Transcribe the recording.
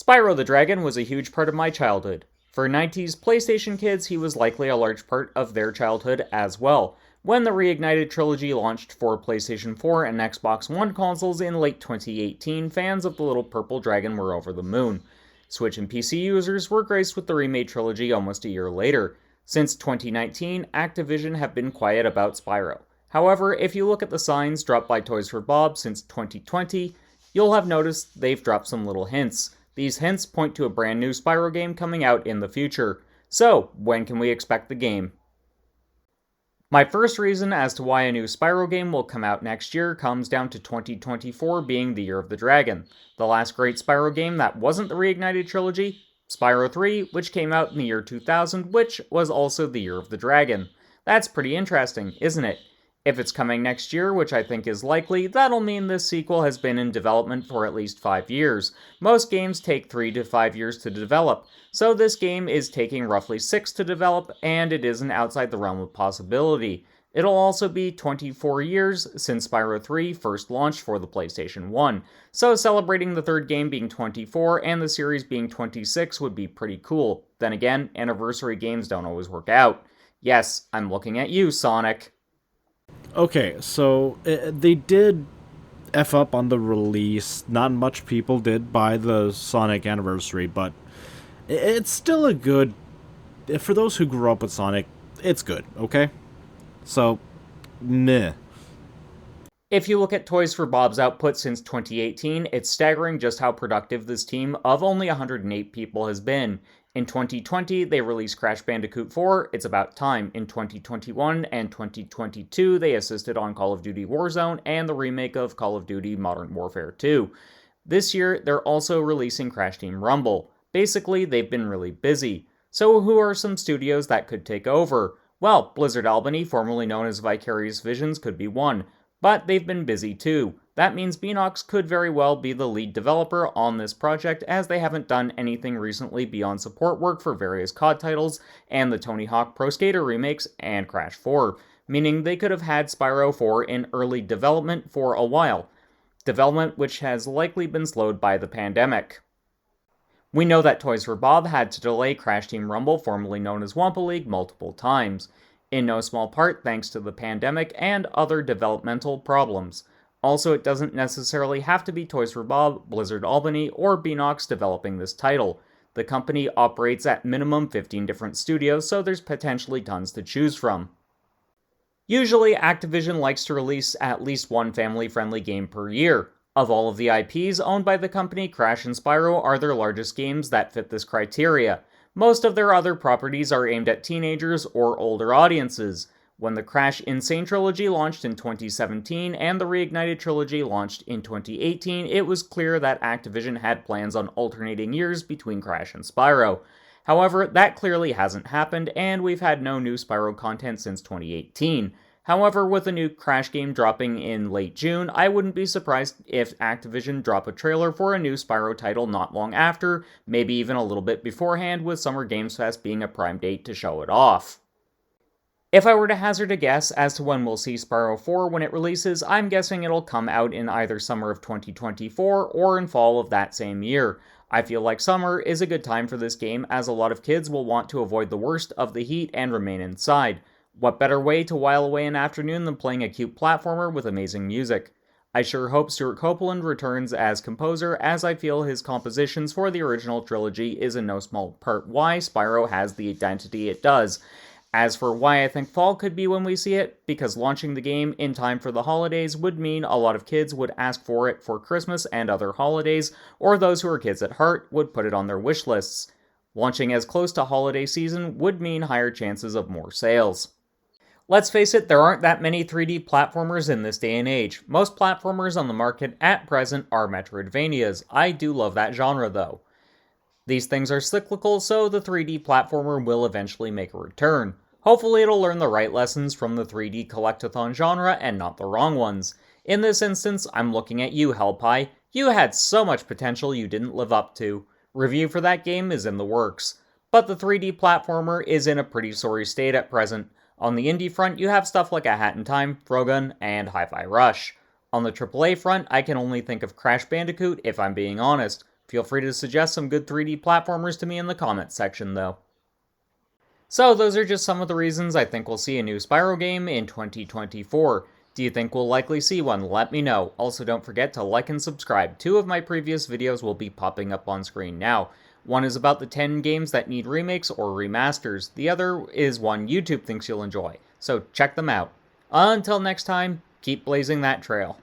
Spyro the Dragon was a huge part of my childhood. For 90s PlayStation kids, he was likely a large part of their childhood as well, when the Reignited Trilogy launched for PlayStation 4 and Xbox One consoles in late 2018, fans of the little purple dragon were over the moon. Switch and PC users were graced with the remade trilogy almost a year later. Since 2019, Activision have been quiet about Spyro. However, if you look at the signs dropped by Toys for Bob since 2020, you'll have noticed they've dropped some little hints. These hints point to a brand new Spyro game coming out in the future. So, when can we expect the game? My first reason as to why a new Spyro game will come out next year comes down to 2024 being the Year of the Dragon. The last great Spyro game that wasn't the Reignited Trilogy, Spyro 3, which came out in the year 2000, which was also the Year of the Dragon. That's pretty interesting, isn't it? If it's coming next year, which I think is likely, that'll mean this sequel has been in development for at least 5 years. Most games take 3 to 5 years to develop, so this game is taking roughly 6 to develop, and it isn't outside the realm of possibility. It'll also be 24 years since Spyro 3 first launched for the PlayStation 1, so celebrating the third game being 24 and the series being 26 would be pretty cool. Then again, anniversary games don't always work out. Yes, I'm looking at you, Sonic. Okay, so they did F up on the release. Not much people did buy the Sonic anniversary, but it's still a good... For those who grew up with Sonic, it's good, okay? So, meh. If you look at Toys for Bob's output since 2018, it's staggering just how productive this team of only 108 people has been. In 2020, they released Crash Bandicoot 4, It's About Time. In 2021 and 2022, they assisted on Call of Duty Warzone and the remake of Call of Duty Modern Warfare 2. This year, they're also releasing Crash Team Rumble. Basically, they've been really busy. So who are some studios that could take over? Well, Blizzard Albany, formerly known as Vicarious Visions, could be one. But they've been busy too. That means Beenox could very well be the lead developer on this project, as they haven't done anything recently beyond support work for various COD titles and the Tony Hawk Pro Skater remakes and Crash 4, meaning they could have had Spyro 4 in early development for a while, development which has likely been slowed by the pandemic. We know that Toys for Bob had to delay Crash Team Rumble, formerly known as Wampa League, multiple times, in no small part thanks to the pandemic and other developmental problems. Also, it doesn't necessarily have to be Toys for Bob, Blizzard Albany, or Beenox developing this title. The company operates at minimum 15 different studios, so there's potentially tons to choose from. Usually, Activision likes to release at least one family-friendly game per year. Of all of the IPs owned by the company, Crash and Spyro are their largest games that fit this criteria. Most of their other properties are aimed at teenagers or older audiences. When the Crash Insane Trilogy launched in 2017 and the Reignited Trilogy launched in 2018, it was clear that Activision had plans on alternating years between Crash and Spyro. However, that clearly hasn't happened, and we've had no new Spyro content since 2018. However, with a new Crash game dropping in late June, I wouldn't be surprised if Activision drop a trailer for a new Spyro title not long after, maybe even a little bit beforehand, with Summer Games Fest being a prime date to show it off. If I were to hazard a guess as to when we'll see Spyro 4 when it releases, I'm guessing it'll come out in either summer of 2024 or in fall of that same year. I feel like summer is a good time for this game, as a lot of kids will want to avoid the worst of the heat and remain inside. What better way to while away an afternoon than playing a cute platformer with amazing music? I sure hope Stuart Copeland returns as composer, as I feel his compositions for the original trilogy is in no small part why Spyro has the identity it does. As for why I think fall could be when we see it, because launching the game in time for the holidays would mean a lot of kids would ask for it for Christmas and other holidays, or those who are kids at heart would put it on their wish lists. Launching as close to holiday season would mean higher chances of more sales. Let's face it, there aren't that many 3D platformers in this day and age. Most platformers on the market at present are Metroidvanias. I do love that genre though. These things are cyclical, so the 3D platformer will eventually make a return. Hopefully it'll learn the right lessons from the 3D collectathon genre and not the wrong ones. In this instance, I'm looking at you, Hellpie. You had so much potential you didn't live up to. Review for that game is in the works. But the 3D platformer is in a pretty sorry state at present. On the indie front, you have stuff like A Hat in Time, Throgun, and Hi-Fi Rush. On the AAA front, I can only think of Crash Bandicoot if I'm being honest. Feel free to suggest some good 3D platformers to me in the comments section, though. So those are just some of the reasons I think we'll see a new Spyro game in 2024. Do you think we'll likely see one? Let me know. Also, don't forget to like and subscribe. 2 of my previous videos will be popping up on screen now. One is about the 10 games that need remakes or remasters. The other is one YouTube thinks you'll enjoy. So check them out. Until next time, keep blazing that trail.